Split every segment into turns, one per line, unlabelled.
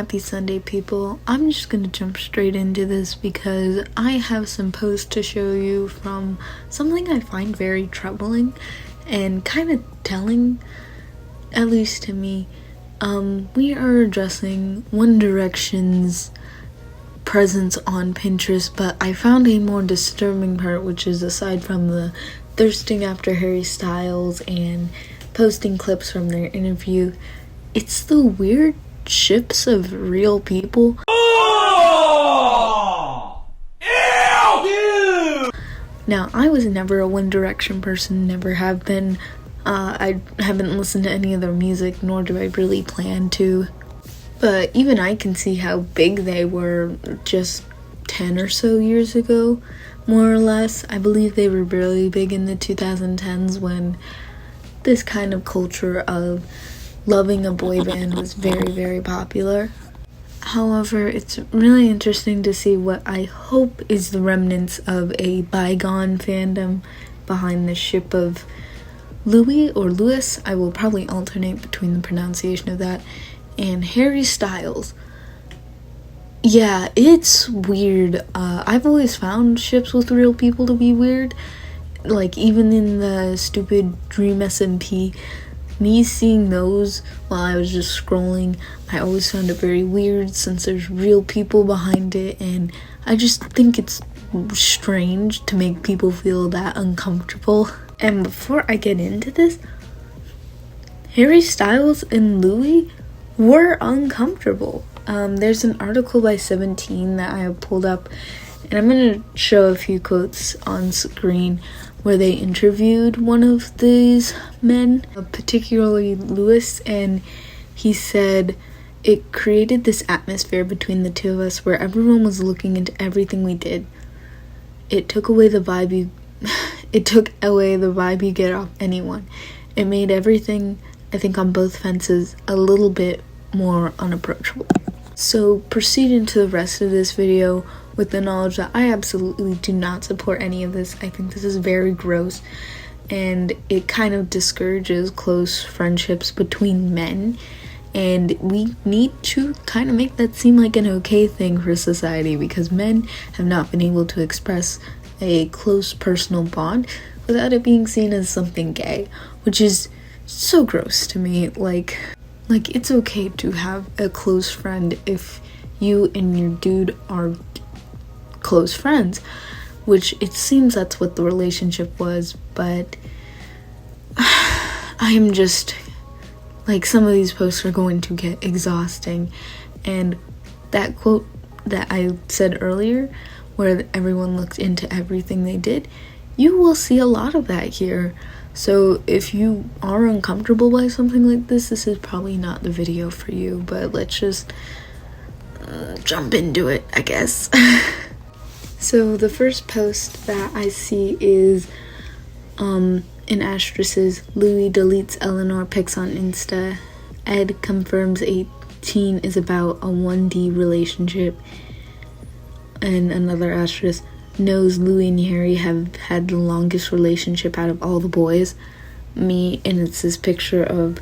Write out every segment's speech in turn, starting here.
Happy Sunday, people. I'm just gonna jump straight into this because I have some posts to show you from something I find very troubling and kind of telling, at least to me. We are addressing One Direction's presence on Pinterest, but I found a more disturbing part, which is aside from the thirsting after Harry Styles and posting clips from their interview, it's the weird ships of real people.
Oh! Ew!
Now, I was never a One Direction person, never have been. I haven't listened to any of their music, nor do I really plan to. But even I can see how big they were just 10 or so years ago, more or less. I believe they were really big in the 2010s when this kind of culture of loving a boy band was very, very popular. However, it's really interesting to see what I hope is the remnants of a bygone fandom behind the ship of Louis or Louis. I will probably alternate between the pronunciation of that and Harry Styles. Yeah, it's weird. I've always found ships with real people to be weird. Like, even in the stupid Dream SMP, me seeing those while I was just scrolling, I always found it very weird since there's real people behind it, and I just think it's strange to make people feel that uncomfortable. And before I get into this, Harry Styles and Louis were uncomfortable. There's an article by 17 that I have pulled up, and I'm going to show a few quotes on screen where they interviewed one of these men, particularly Louis, and he said, "It created this atmosphere between the two of us where everyone was looking into everything we did. It took away the vibe you get off anyone. It made everything, I think, on both fences a little bit more unapproachable." So proceed into the rest of this video with the knowledge that I absolutely do not support any of this. I think this is very gross, and it kind of discourages close friendships between men, and we need to kind of make that seem like an okay thing for society, because men have not been able to express a close personal bond without it being seen as something gay, which is so gross to me. Like it's okay to have a close friend if you and your dude are close friends, which it seems that's what the relationship was. But I am just like, some of these posts are going to get exhausting, and that quote that I said earlier, where everyone looked into everything they did, you will see a lot of that here. So if you are uncomfortable by something like this is probably not the video for you, but let's just jump into it, I guess. So the first post that I see is in asterisks, Louis deletes Eleanor pics on Insta. Ed confirms 18 is about a 1D relationship. And another asterisk, knows Louis and Harry have had the longest relationship out of all the boys. Me, and it's this picture of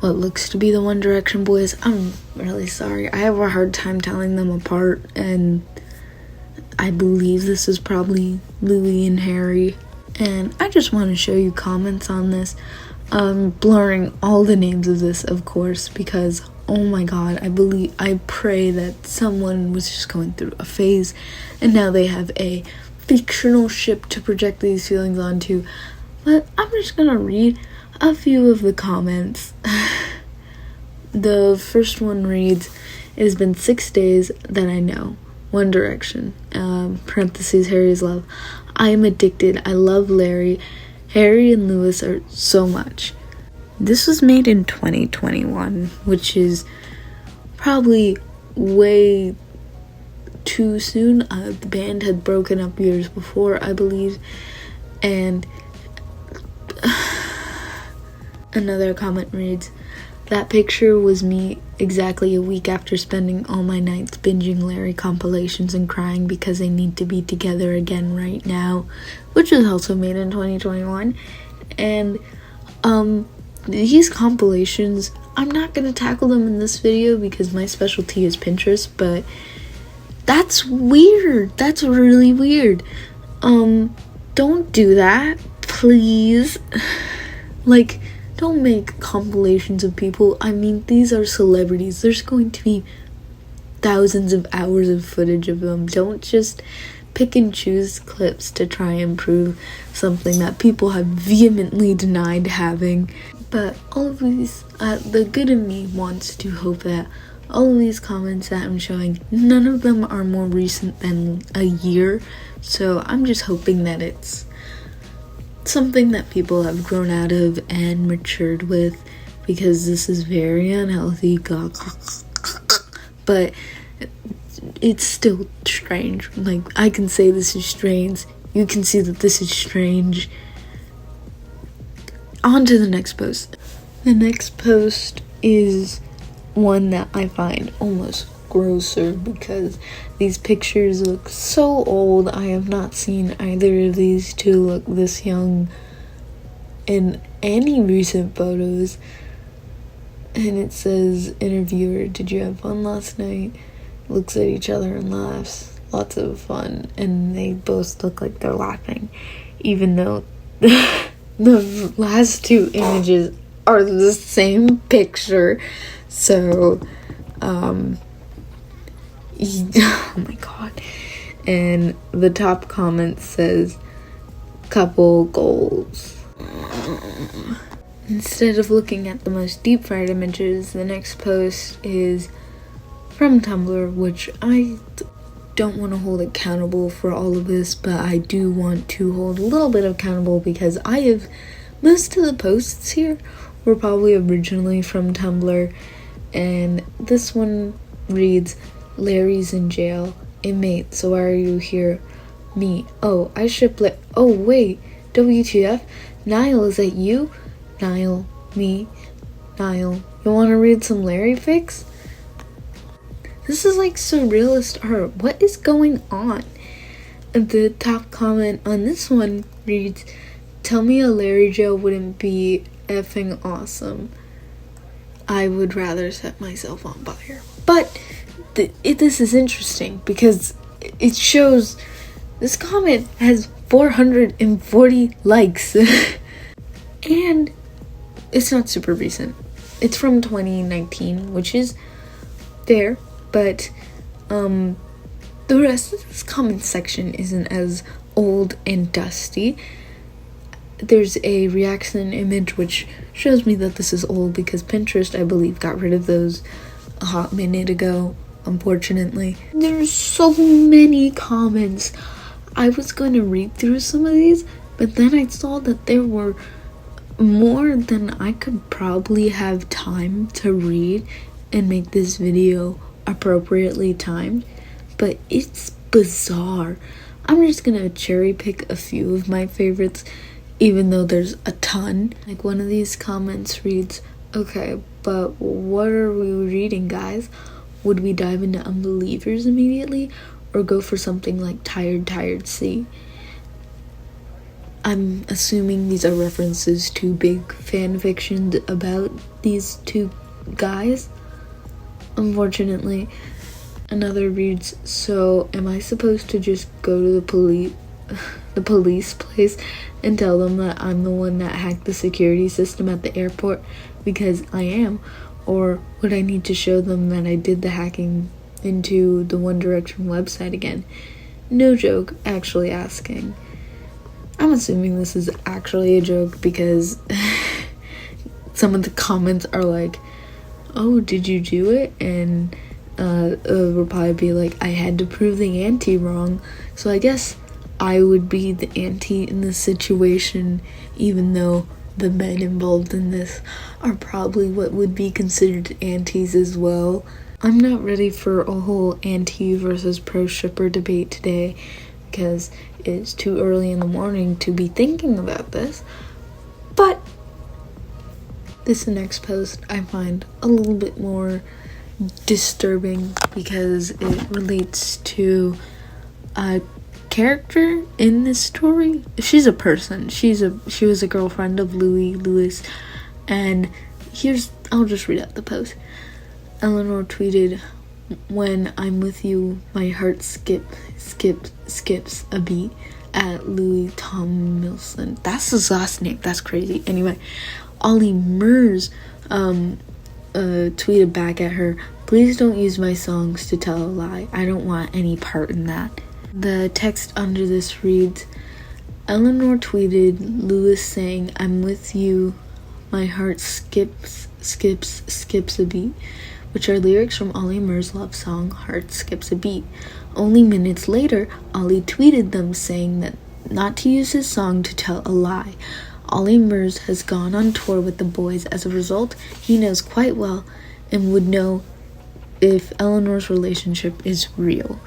what looks to be the One Direction boys. I'm really sorry. I have a hard time telling them apart, and I believe this is probably Louis and Harry. And I just want to show you comments on this. Blurring all the names of this, of course, because oh my god, I pray that someone was just going through a phase and now they have a fictional ship to project these feelings onto. But I'm just gonna read a few of the comments. The first one reads, "It has been 6 days that I know. One Direction. Parentheses, Harry's love. I am addicted. I love Larry. Harry and Louis are so much." This was made in 2021, which is probably way too soon. The band had broken up years before, I believe. And another comment reads, "That picture was me exactly a week after spending all my nights binging Larry compilations and crying because they need to be together again right now," which was also made in 2021. And these compilations, I'm not gonna tackle them in this video because my specialty is Pinterest, but that's weird. That's really weird. Don't do that, please. Like, don't make compilations of people. I mean, these are celebrities. There's going to be thousands of hours of footage of them. Don't just pick and choose clips to try and prove something that people have vehemently denied having. But all of these, the good in me wants to hope that all of these comments that I'm showing, none of them are more recent than a year. So I'm just hoping that it's something that people have grown out of and matured with, because this is very unhealthy. But it's still strange. Like, I can say this is strange. You can see that this is strange. On to the next post. The next post is one that I find almost grosser because these pictures look so old. I have not seen either of these two look this young in any recent photos. And it says, interviewer, did you have fun last night? Looks at each other and laughs. Lots of fun. And they both look like they're laughing, even though the last two images are the same picture. So, oh my god. And the top comment says, couple goals. Instead of looking at the most deep fried images, the next post is from Tumblr, which I don't want to hold accountable for all of this, but I do want to hold a little bit accountable because most of the posts here were probably originally from Tumblr. And this one reads, Larry's in jail. Inmate, so why are you here? Me. Oh, I should play. Oh, wait. WTF? Niall, is that you? Niall. Me. Niall. You want to read some Larry fics? This is like surrealist art. What is going on? The top comment on this one reads, tell me a Larry jail wouldn't be effing awesome. I would rather set myself on fire. But this is interesting because it shows this comment has 440 likes. And it's not super recent. It's from 2019, which is fair, but the rest of this comment section isn't as old and dusty. There's a reaction image which shows me that this is old because Pinterest, I believe, got rid of those a hot minute ago, unfortunately. There's so many comments. I was going to read through some of these, but then I saw that there were more than I could probably have time to read and make this video appropriately timed. But it's bizarre. I'm just gonna cherry pick a few of my favorites, even though there's a ton. Like, one of these comments reads, okay, but what are we reading, guys? Would we dive into Unbelievers immediately or go for something like Tired C? I'm assuming these are references to big fan fiction about these two guys. Unfortunately, another reads, so am I supposed to just go to the police place and tell them that I'm the one that hacked the security system at the airport, because I am? Or would I need to show them that I did the hacking into the One Direction website again? No joke, actually asking. I'm assuming this is actually a joke because some of the comments are like, oh, did you do it? And will probably be like, I had to prove the auntie wrong. So I guess I would be the auntie in this situation, even though the men involved in this are probably what would be considered aunties as well. I'm not ready for a whole auntie versus pro stripper debate today because it's too early in the morning to be thinking about this. But this next post I find a little bit more disturbing because it relates to a character in this story. She's a person. She was a girlfriend of Louis Lewis, and I'll just read out the post. Eleanor tweeted, "When I'm with you, my heart skips a beat," at Louis Tomlinson. That's his last name. That's crazy. Anyway, Ollie Murs tweeted back at her, "Please don't use my songs to tell a lie. I don't want any part in that." The text under this reads, Eleanor tweeted Lewis saying, "I'm with you, my heart skips a beat," which are lyrics from Ollie Murs' love song, Heart Skips a Beat. Only minutes later, Ollie tweeted them saying that not to use his song to tell a lie. Ollie Murs has gone on tour with the boys. As a result, he knows quite well and would know if Eleanor's relationship is real.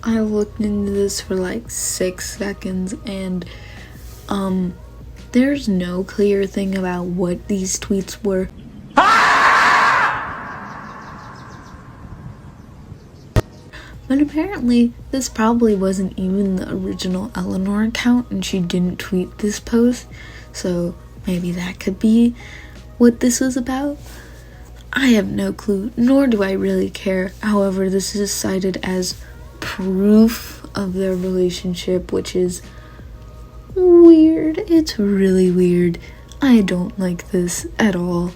I looked into this for like 6 seconds and there's no clear thing about what these tweets were. But apparently, this probably wasn't even the original Eleanor account and she didn't tweet this post, so maybe that could be what this was about. I have no clue, nor do I really care. However, this is cited as proof of their relationship, which is weird. It's really weird. I don't like this at all.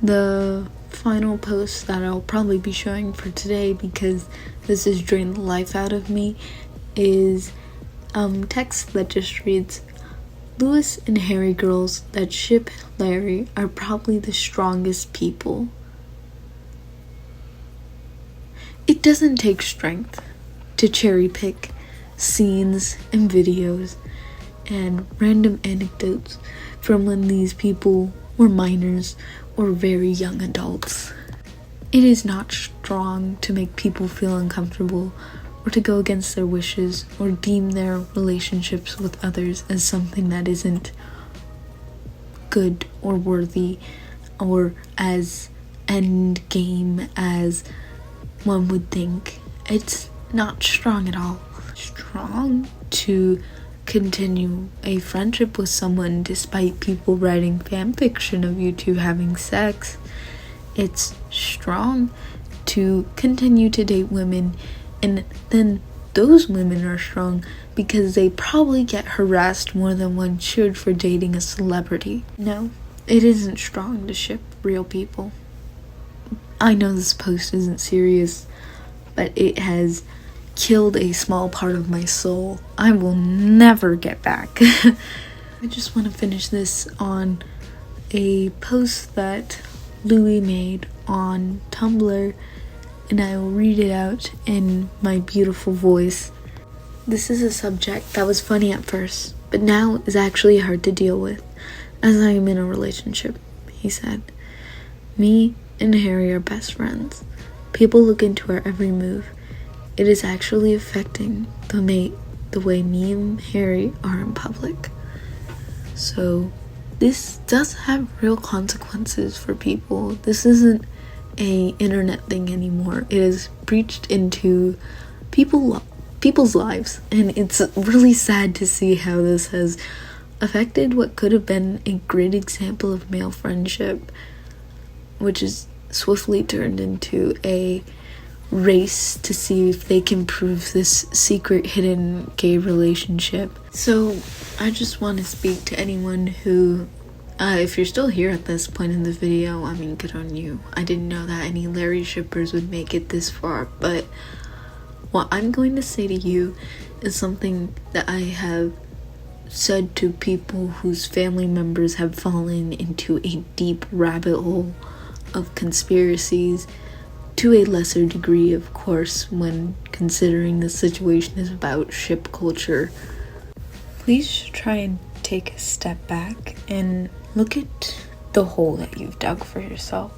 The final post that I'll probably be showing for today, because this has drained the life out of me, is text that just reads, "Lewis and Harry girls that ship Larry are probably the strongest people." It doesn't take strength to cherry pick scenes and videos and random anecdotes from when these people were minors or very young adults. It is not strong to make people feel uncomfortable or to go against their wishes or deem their relationships with others as something that isn't good or worthy or as end game as one would think. It's not strong at all. Strong to continue a friendship with someone despite people writing fan fiction of you two having sex. It's strong to continue to date women, and then those women are strong because they probably get harassed more than one should for dating a celebrity. No, it isn't strong to ship real people. I know this post isn't serious, but it has killed a small part of my soul. I will never get back. I just want to finish this on a post that Louis made on Tumblr, and I will read it out in my beautiful voice. This is a subject that was funny at first, but now is actually hard to deal with, as I am in a relationship, he said. Me and Harry are best friends. People look into our every move. It is actually affecting the way me and Harry are in public. So this does have real consequences for people. This isn't a internet thing anymore. It is breached into people's lives, and it's really sad to see how this has affected what could have been a great example of male friendship, which is swiftly turned into a race to see if they can prove this secret hidden gay relationship. So I just want to speak to anyone who, if you're still here at this point in the video, I mean, good on you. I didn't know that any Larry shippers would make it this far, but what I'm going to say to you is something that I have said to people whose family members have fallen into a deep rabbit hole of conspiracies, to a lesser degree, of course, when considering the situation is about ship culture. Please try and take a step back and look at the hole that you've dug for yourself.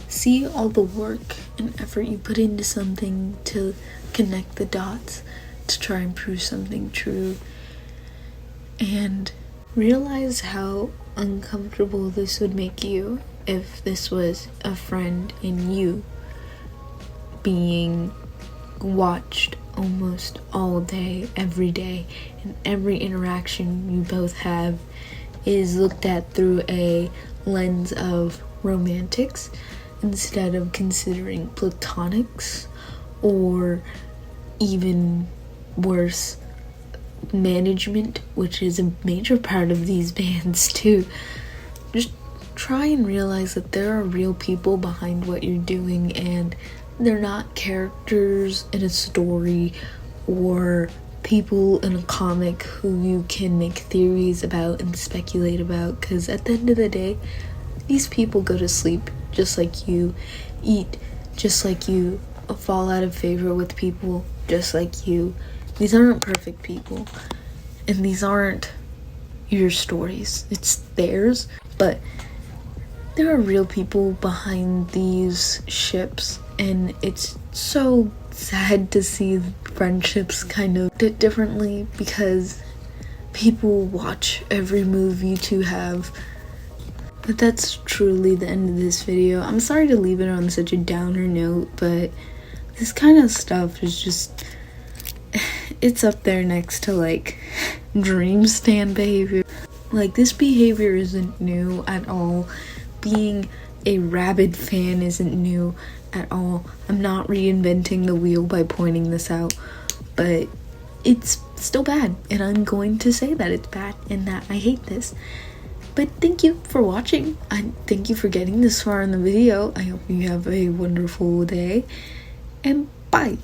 See all the work and effort you put into something to connect the dots, to try and prove something true, and realize how uncomfortable this would make you if this was a friend in you being watched almost all day, every day, and every interaction you both have is looked at through a lens of romantics instead of considering platonics, or even worse, management, which is a major part of these bands too. Just try and realize that there are real people behind what you're doing, and they're not characters in a story or people in a comic who you can make theories about and speculate about, because at the end of the day, these people go to sleep just like you, eat just like you, fall out of favor with people just like you. These aren't perfect people, and these aren't your stories. It's theirs, but there are real people behind these ships, and it's so sad to see friendships kind of fit differently because people watch every move you two have. But that's truly the end of this video. I'm sorry to leave it on such a downer note, but this kind of stuff is just, it's up there next to like dream stand behavior. Like, this behavior isn't new at all. Being a rabid fan isn't new at all. I'm not reinventing the wheel by pointing this out, but it's still bad, and I'm going to say that it's bad and that I hate this. But thank you for watching. Thank you for getting this far in the video. I hope you have a wonderful day, and bye.